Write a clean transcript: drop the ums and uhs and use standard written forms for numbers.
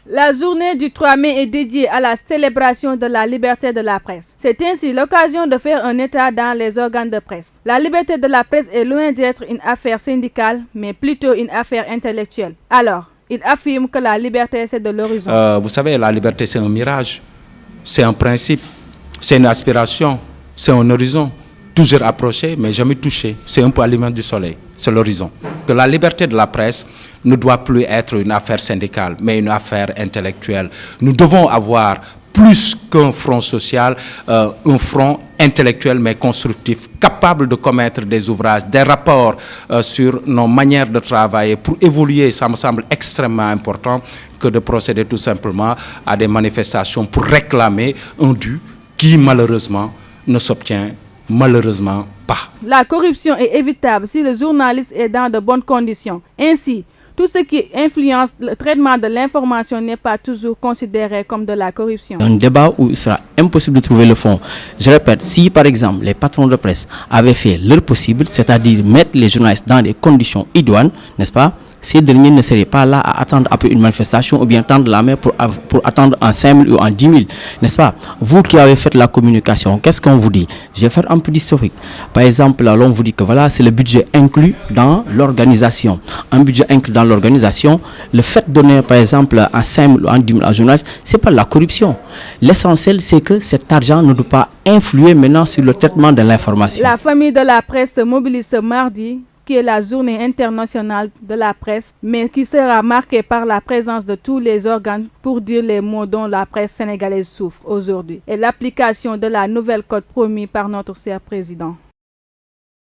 La journée du 3 mai est dédiée à la célébration de la liberté de la presse. C'est ainsi l'occasion de faire un état dans les organes de presse. La liberté de la presse est loin d'être une affaire syndicale, mais plutôt une affaire intellectuelle. Alors, il affirme que la liberté, c'est de l'horizon. Vous savez, la liberté, c'est un mirage, c'est un principe, c'est une aspiration, c'est un horizon. Toujours approché, mais jamais touché. C'est un peu à l'image du soleil, c'est l'horizon. Que la liberté de la presse ne doit plus être une affaire syndicale, mais une affaire intellectuelle. Nous devons avoir plus qu'un front social, un front intellectuel mais constructif, capable de commettre des ouvrages, des rapports sur nos manières de travailler pour évoluer. Ça me semble extrêmement important que de procéder tout simplement à des manifestations pour réclamer un dû qui malheureusement ne s'obtient malheureusement pas. La corruption est évitable si le journaliste est dans de bonnes conditions. Ainsi, tout ce qui influence le traitement de l'information n'est pas toujours considéré comme de la corruption. Un débat où il sera impossible de trouver le fond. Je répète, si par exemple les patrons de presse avaient fait leur possible, c'est-à-dire mettre les journalistes dans des conditions idoines, n'est-ce pas, ces derniers ne seraient pas là à attendre après une manifestation ou bien tendre la main pour attendre en 5 000 ou en 10 000, n'est-ce pas? Vous qui avez fait la communication, qu'est-ce qu'on vous dit? Je vais faire un peu d'historique. Par exemple, là, on vous dit que voilà, c'est le budget inclus dans l'organisation. Un budget inclus dans l'organisation, le fait de donner par exemple en 5 000 ou en 10 000 à un journaliste, ce n'est pas la corruption. L'essentiel, c'est que cet argent ne doit pas influer maintenant sur le traitement de l'information. La famille de la presse se mobilise ce mardi, qui est la journée internationale de la presse, mais qui sera marquée par la présence de tous les organes pour dire les mots dont la presse sénégalaise souffre aujourd'hui et l'application de la nouvelle code promis par notre cher président.